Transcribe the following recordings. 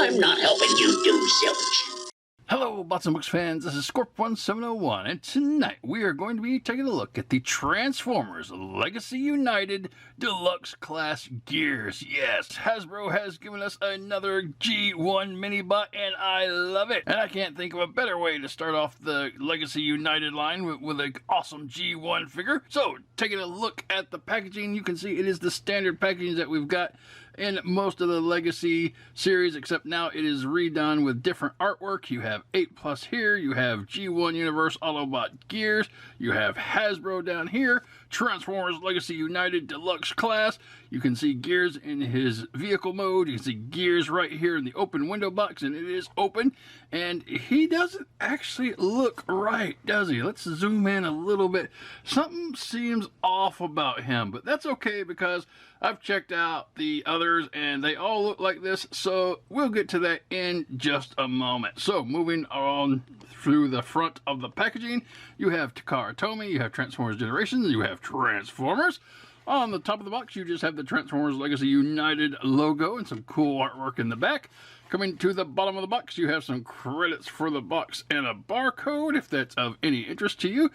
I'm not helping you do zilch. Hello, Bots and Books fans, this is Scorp1701, and tonight we are going to be taking a look at the Transformers Legacy United Deluxe Class Gears. Yes, Hasbro has given us another G1 Minibot, and I love it. And I can't think of a better way to start off the Legacy United line with an awesome G1 figure. So, taking a look at the packaging, you can see it is the standard packaging that we've got in most of the Legacy series, except now it is redone with different artwork. You have 8+ here, you have G1 Universe Autobot Gears, you have Hasbro down here, Transformers Legacy United Deluxe Class. You can see Gears in his vehicle mode. You can see Gears right here in the open window box, and it is open. And he doesn't actually look right, does he? Let's zoom in a little bit. Something seems off about him, but that's okay because I've checked out the others and they all look like this, so we'll get to that in just a moment. So moving on through the front of the packaging, you have Takara Tomy, you have Transformers Generations, you have Transformers. On the top of the box, you just have the Transformers Legacy United logo and some cool artwork in the back. Coming to the bottom of the box, you have some credits for the box and a barcode, if that's of any interest to you.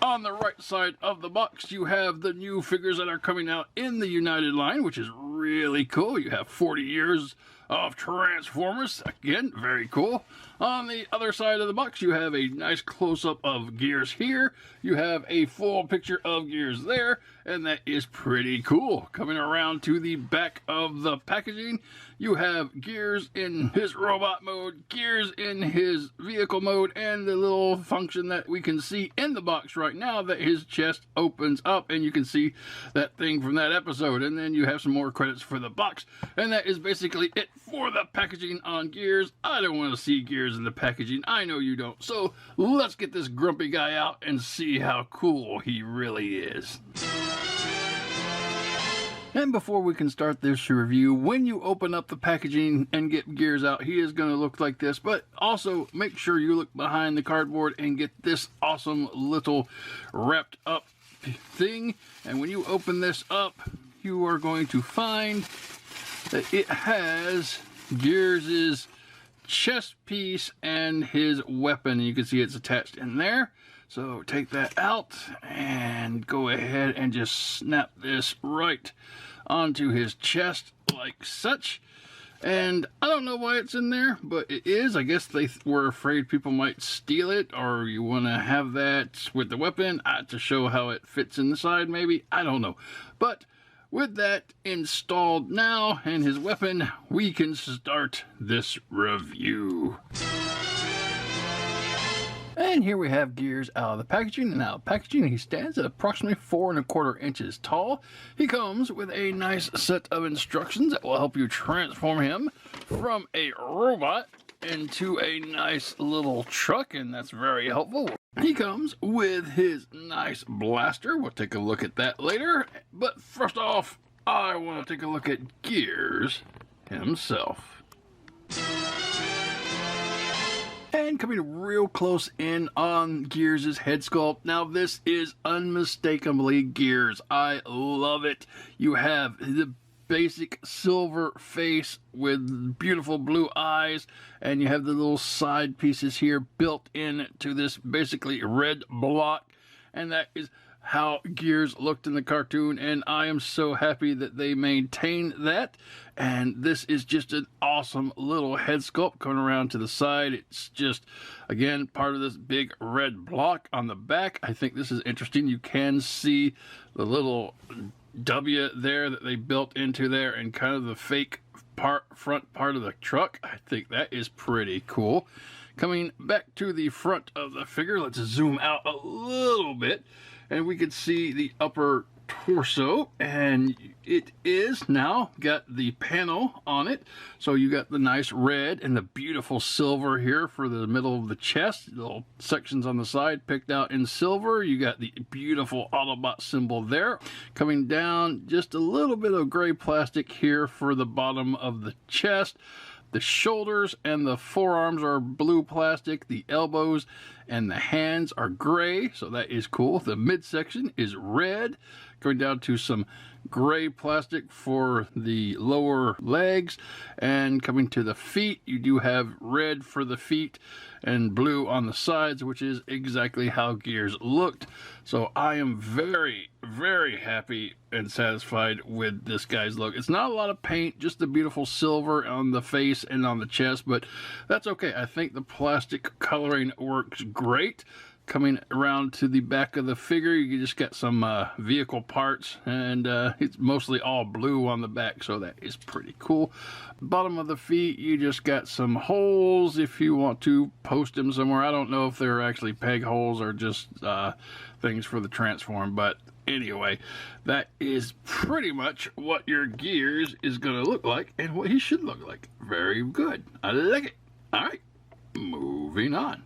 On the right side of the box, you have the new figures that are coming out in the United line, which is really cool. You have 40 years of Transformers. Again, very cool. On the other side of the box, you have a nice close-up of Gears here. You have a full picture of Gears there, and that is pretty cool. Coming around to the back of the packaging, you have Gears in his robot mode, Gears in his vehicle mode, and the little function that we can see in the box right now that his chest opens up, and you can see that thing from that episode. And then you have some more credits for the box, and that is basically it for the packaging on Gears. I don't want to see Gears in the packaging. I know you don't. So let's get this grumpy guy out and see how cool he really is. And before we can start this review, when you open up the packaging and get Gears out, he is going to look like this. But also make sure you look behind the cardboard and get this awesome little wrapped up thing. And when you open this up, you are going to find that it has Gears' chest piece and his weapon. You can see it's attached in there. So take that out and go ahead and just snap this right onto his chest like such. And I don't know why it's in there, but it is. I guess they were afraid people might steal it, or you want to have that with the weapon to show how it fits inside maybe. I don't know. But with that installed now and his weapon, we can start this review. And here we have Gears out of the packaging, and out of packaging he stands at approximately 4¼ inches tall. He comes with a nice set of instructions that will help you transform him from a robot into a nice little truck, and that's very helpful. He comes with his nice blaster. We'll take a look at that later, but first off, I want to take a look at Gears himself. And coming real close in on Gears' head sculpt. Now this is unmistakably Gears. I love it. You have the basic silver face with beautiful blue eyes, and you have the little side pieces here built in to this basically red block, and that is how Gears looked in the cartoon, and I am so happy that they maintain that. And this is just an awesome little head sculpt coming around to the side. It's just, again, part of this big red block on the back. I think this is interesting. You can see the little W there that they built into there, and kind of the fake front part of the truck. I think that is pretty cool. Coming back to the front of the figure, let's zoom out a little bit, and we can see the upper torso, and it is now got the panel on it. So you got the nice red and the beautiful silver here for the middle of the chest. Little sections on the side picked out in silver. You got the beautiful Autobot symbol there. Coming down, just a little bit of gray plastic here for the bottom of the chest. The shoulders and the forearms are blue plastic. The elbows and the hands are gray, so that is cool. The midsection is red. going down to some gray plastic for the lower legs, and coming to the feet, you do have red for the feet and blue on the sides, which is exactly how Gears looked. So I am very, very happy and satisfied with this guy's look. It's not a lot of paint, just the beautiful silver on the face and on the chest, but that's okay. I think the plastic coloring works great. Coming around to the back of the figure, you just got some vehicle parts, and it's mostly all blue on the back, so that is pretty cool. Bottom of the feet, you just got some holes if you want to post them somewhere. I don't know if they're actually peg holes or just things for the transform, but anyway, that is pretty much what your Gears is going to look like and what he should look like. Very good. I like it. All right, moving on.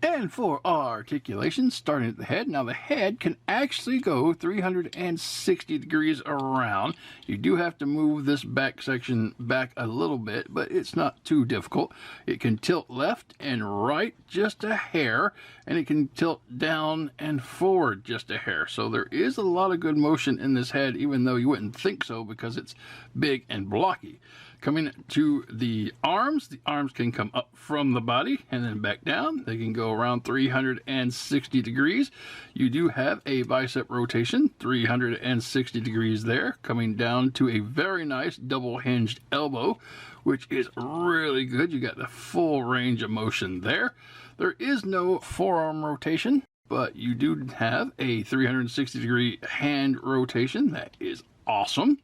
And for articulation, starting at the head. Now the head can actually go 360 degrees around. You do have to move this back section back a little bit, but it's not too difficult. It can tilt left and right just a hair, and it can tilt down and forward just a hair. So there is a lot of good motion in this head, even though you wouldn't think so because it's big and blocky. Coming to the arms can come up from the body and then back down. They can go around 360 degrees. You do have a bicep rotation, 360 degrees there, coming down to a very nice double hinged elbow, which is really good. You got the full range of motion there. There is no forearm rotation, but you do have a 360 degree hand rotation. That is awesome.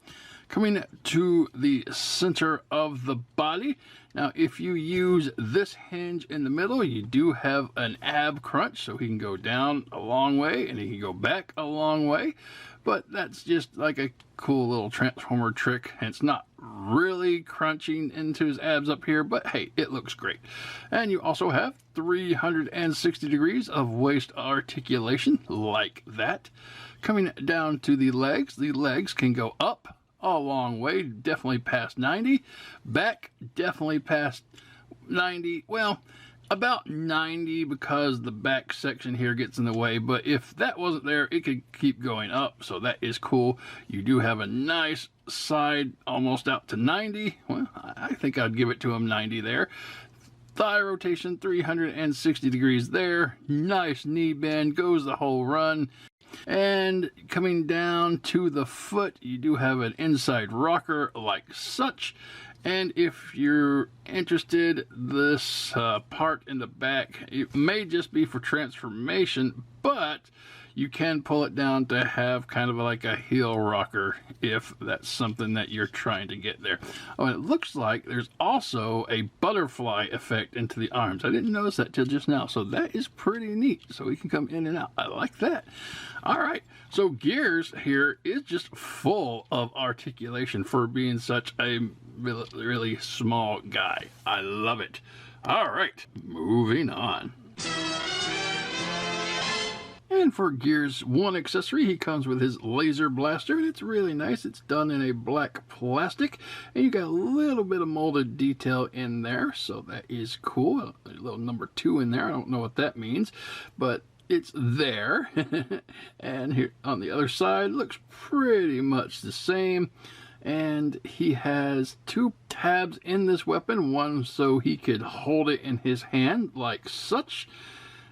Coming to the center of the body. Now, if you use this hinge in the middle, you do have an ab crunch, so he can go down a long way and he can go back a long way. But that's just like a cool little transformer trick, and it's not really crunching into his abs up here, but hey, it looks great. And you also have 360 degrees of waist articulation, like that. Coming down to the legs can go up a long way, definitely past 90. Back, definitely past 90. Well, about 90 because the back section here gets in the way, but if that wasn't there, it could keep going up, so that is cool. You do have a nice side almost out to 90. Well, I think I'd give it to him 90 there. Thigh rotation, 360 degrees there. Nice knee bend, goes the whole run. And coming down to the foot, you do have an inside rocker like such. And if you're interested, this part in the back, it may just be for transformation, but you can pull it down to have kind of like a heel rocker if that's something that you're trying to get there. Oh, and it looks like there's also a butterfly effect into the arms. I didn't notice that till just now, so that is pretty neat. So we can come in and out. I like that. All right, so Gears here is just full of articulation for being such a really small guy. I love it. All right, moving on. And for Gears 1 accessory, he comes with his laser blaster, and it's really nice. It's done in a black plastic, and you got a little bit of molded detail in there, so that is cool. A little number 2 in there. I don't know what that means, but it's there. And here on the other side, looks pretty much the same. And he has 2 tabs in this weapon, one so he could hold it in his hand like such,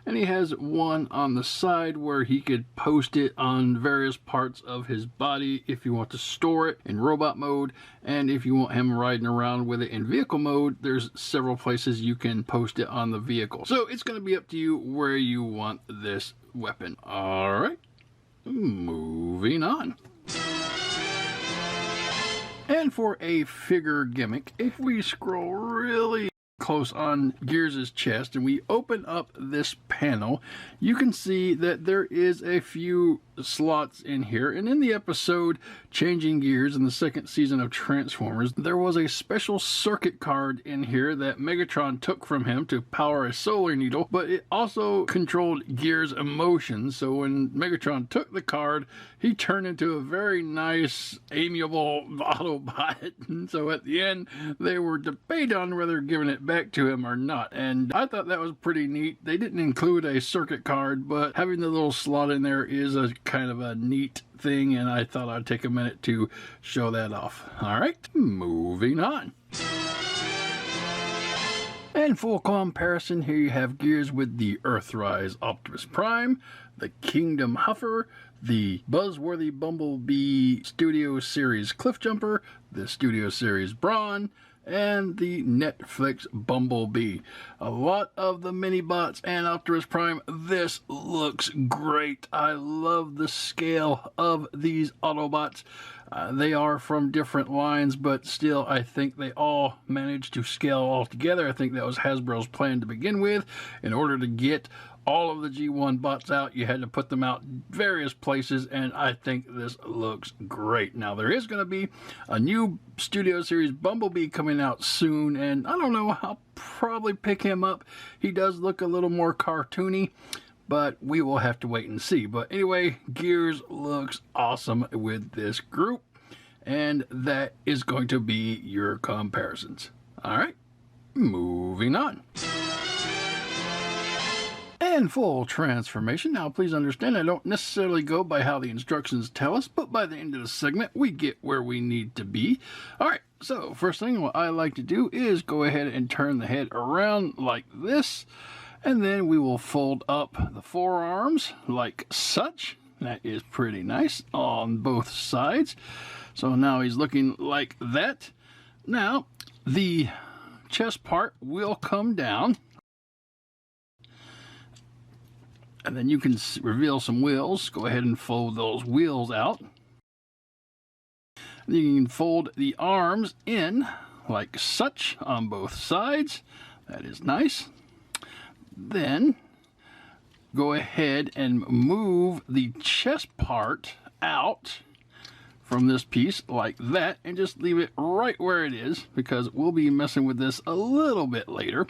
and he has one on the side where he could post it on various parts of his body if you want to store it in robot mode, and if you want him riding around with it in vehicle mode, there's several places you can post it on the vehicle. So it's going to be up to you where you want this weapon. All right, moving on. And for a figure gimmick, if we scroll really close on Gears' chest and we open up this panel, you can see that there is a few slots in here. And in the episode Changing Gears in the second season of Transformers, there was a special circuit card in here that Megatron took from him to power a solar needle, but it also controlled Gears' emotions. So when Megatron took the card, he turned into a very nice, amiable Autobot. And so at the end, they were debating on whether giving it back to him or not. And I thought that was pretty neat. They didn't include a circuit card, but having the little slot in there is a kind of a neat thing, and I thought I'd take a minute to show that off. All right, moving on. And full comparison, here you have Gears with the Earthrise Optimus Prime, the Kingdom Huffer, the Buzzworthy Bumblebee Studio Series Cliffjumper, the Studio Series Brawn, and the Netflix Bumblebee. A lot of the mini-bots and Optimus Prime. This looks great. I love the scale of these Autobots. They are from different lines, but still I think they all managed to scale all together. I think that was Hasbro's plan to begin with. In order to get all of the G1 bots out, you had to put them out various places, and I think this looks great. Now, there is going to be a new Studio Series Bumblebee coming out soon, and I don't know, I'll probably pick him up. He does look a little more cartoony, but we will have to wait and see. But anyway, Gears looks awesome with this group, and that is going to be your comparisons. All right, moving on. And full transformation. Now, please understand, I don't necessarily go by how the instructions tell us, but by the end of the segment, we get where we need to be. All right, so first thing what I like to do is go ahead and turn the head around like this, and then we will fold up the forearms like such. That is pretty nice on both sides. So now he's looking like that. Now, the chest part will come down, and then you can reveal some wheels. Go ahead and fold those wheels out. And you can fold the arms in like such on both sides. That is nice. Then go ahead and move the chest part out from this piece like that, and just leave it right where it is, because we'll be messing with this a little bit later.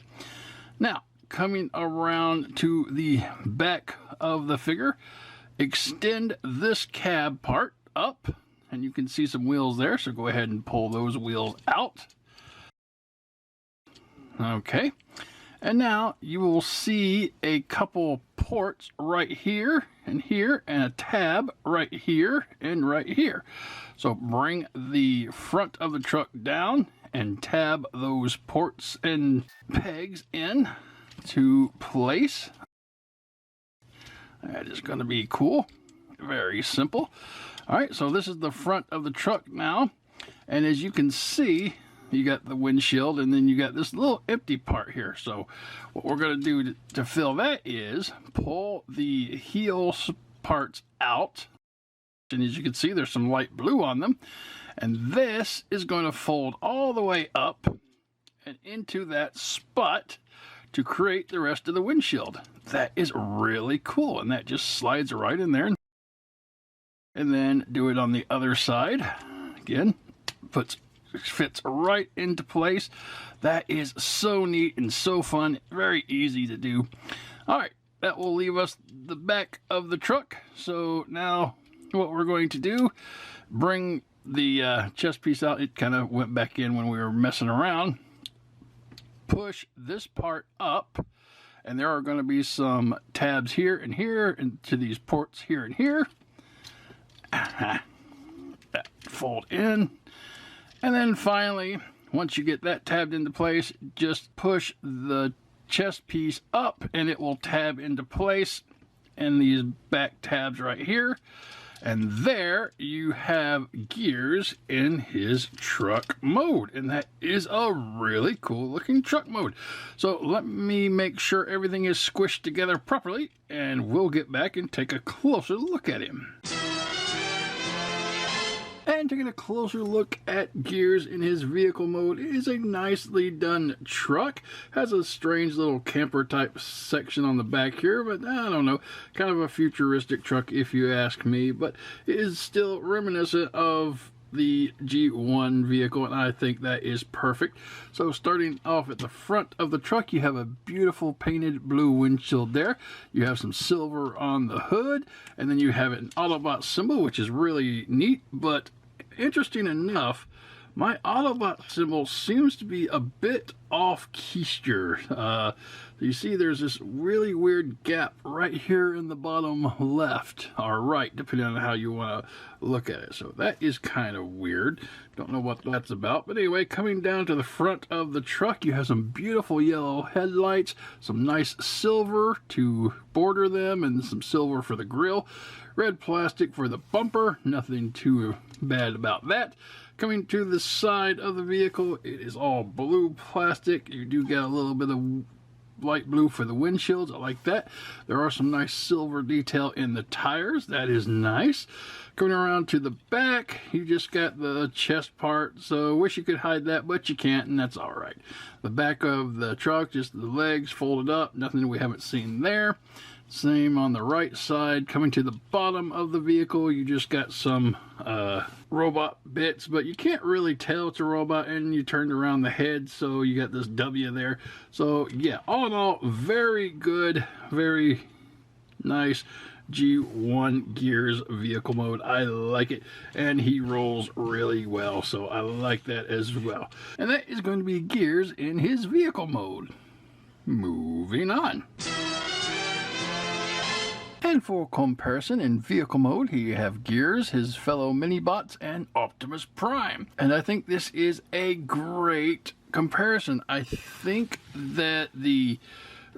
Now, coming around to the back of the figure, extend this cab part up, and you can see some wheels there, so go ahead and pull those wheels out. Okay, and now you will see a couple ports right here, and a tab right here and right here. So bring the front of the truck down and tab those ports and pegs in to place. That is going to be cool. Very simple. All right, so this is the front of the truck now, and as you can see, you got the windshield, and then you got this little empty part here. So what we're going to do to fill that is pull the heel parts out, and as you can see, there's some light blue on them, and this is going to fold all the way up and into that spot to create the rest of the windshield. That is really cool, and that just slides right in there. And then do it on the other side. Again, fits right into place. That is so neat and so fun. Very easy to do. All right, that will leave us the back of the truck. So now what we're going to do, bring the chest piece out. It kind of went back in when we were messing around. Push this part up, and there are going to be some tabs here and here, and to these ports here and here. That fold in, and then finally, once you get that tabbed into place, just push the chest piece up, and it will tab into place, and these back tabs right here. And there you have Gears in his truck mode. And that is a really cool looking truck mode. So let me make sure everything is squished together properly, and we'll get back and take a closer look at him. And taking a closer look at Gears in his vehicle mode, it is a nicely done truck. Has a strange little camper type section on the back here, but I don't know, kind of a futuristic truck if you ask me, but it is still reminiscent of the G1 vehicle, and I think that is perfect. So starting off at the front of the truck, you have a beautiful painted blue windshield there. You have some silver on the hood, and then you have an Autobot symbol, which is really neat. But interesting enough, my Autobot symbol seems to be a bit off keister. You see there's this really weird gap right here in the bottom left or right, depending on how you want to look at it. So that is kind of weird. Don't know what that's about. But anyway, coming down to the front of the truck, you have some beautiful yellow headlights, some nice silver to border them, and some silver for the grille. Red plastic for the bumper. Nothing too bad about that. Coming to the side of the vehicle, it is all blue plastic. You do get a little bit of light blue for the windshields. I like that. There are some nice silver detail in the tires. That is nice. Coming around to the back, you just got the chest part, so wish you could hide that, but you can't, and that's all right. The back of the truck, just the legs folded up. Nothing we haven't seen there. Same on the right side. Coming to the bottom of the vehicle, you just got some robot bits, but you can't really tell it's a robot, and you turned around the head, so you got this W there. So yeah, all in all, very good, very nice G1 Gears vehicle mode. I like it, and he rolls really well, so I like that as well. And that is going to be Gears in his vehicle mode. Moving on. And for comparison, in vehicle mode, here you have Gears, his fellow Minibots, and Optimus Prime. And I think this is a great comparison. I think that the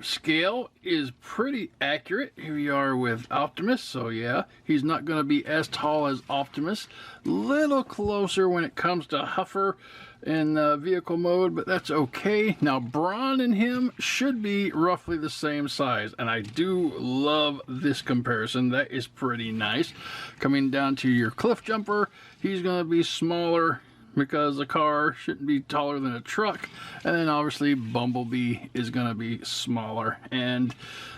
scale is pretty accurate. Here we are with Optimus, so yeah, he's not going to be as tall as Optimus. Little closer when it comes to Huffer in vehicle mode, but that's okay. Now Brawn and him should be roughly the same size, and I do love this comparison. That is pretty nice. Coming down to your Cliff Jumper, he's going to be smaller because a car shouldn't be taller than a truck. And then obviously Bumblebee is going to be smaller. And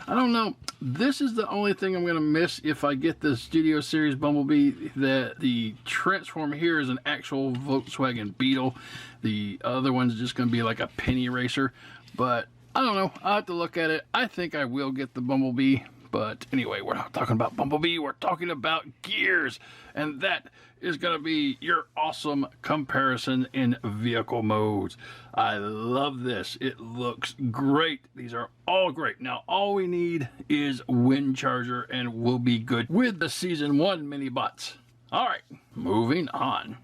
I don't know, this is the only thing I'm going to miss if I get the Studio Series Bumblebee, that the transformer here is an actual Volkswagen Beetle. The other one's just going to be like a penny racer. But I don't know, I'll have to look at it. I think I will get the Bumblebee. But anyway, we're not talking about Bumblebee, we're talking about Gears. And that is going to be your awesome comparison in vehicle modes. I love this. It looks great. These are all great. Now, all we need is Wind Charger, and we'll be good with the Season 1 Minibots. All right, moving on.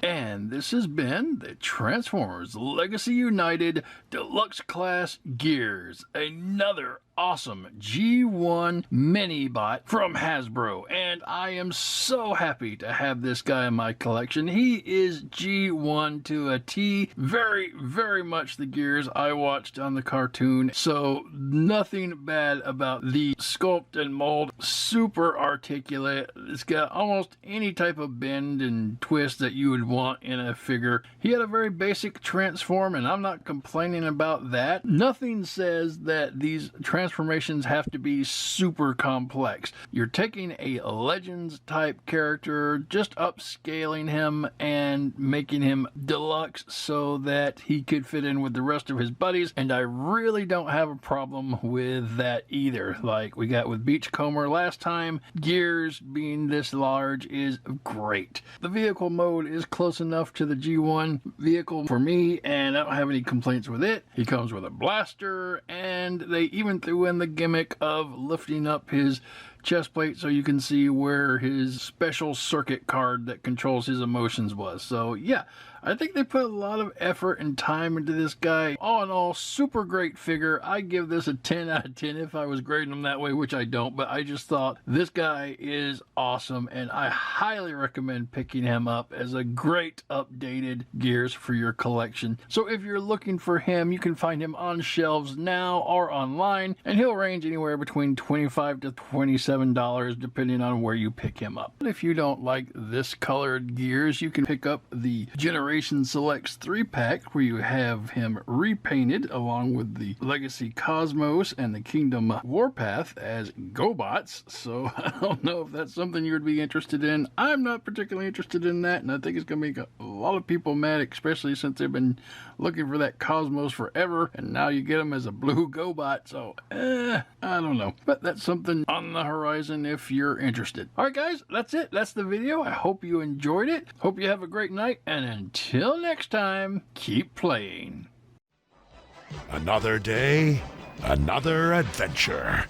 And this has been the Transformers Legacy United Deluxe Class Gears. Another awesome G1 Minibot from Hasbro. And I am so happy to have this guy in my collection. He is G1 to a T. Very, very much the Gears I watched on the cartoon. So nothing bad about the sculpt and mold. Super articulate. It's got almost any type of bend and twist that you would want in a figure. He had a very basic transform, and I'm not complaining about that. Nothing says that these transformations have to be super complex. You're taking a Legends type character, just upscaling him and making him deluxe so that he could fit in with the rest of his buddies, and I really don't have a problem with that either. Like we got with Beachcomber last time, Gears being this large is great. The vehicle mode is close enough to the G1 vehicle for me, and I don't have any complaints with it. He comes with a blaster, and they even threw in the gimmick of lifting up his chest plate so you can see where his special circuit card that controls his emotions was. So yeah, I think they put a lot of effort and time into this guy. All in all, super great figure. I give this a 10 out of 10 if I was grading him that way, which I don't, but I just thought this guy is awesome, and I highly recommend picking him up as a great updated Gears for your collection. So if you're looking for him, you can find him on shelves now or online, and he'll range anywhere between $25 to $27 depending on where you pick him up. If you don't like this colored Gears, you can pick up the Generation Selects 3-pack where you have him repainted along with the Legacy Cosmos and the Kingdom Warpath as GoBots. So I don't know if that's something you would be interested in. I'm not particularly interested in that, and I think it's going to make a lot of people mad, especially since they've been looking for that Cosmos forever, and now you get him as a blue GoBot. So I don't know, but that's something on the horizon if you're interested. All right, guys, that's it. That's the video. I hope you enjoyed it. Hope you have a great night, and until next time, keep playing. Another day, another adventure.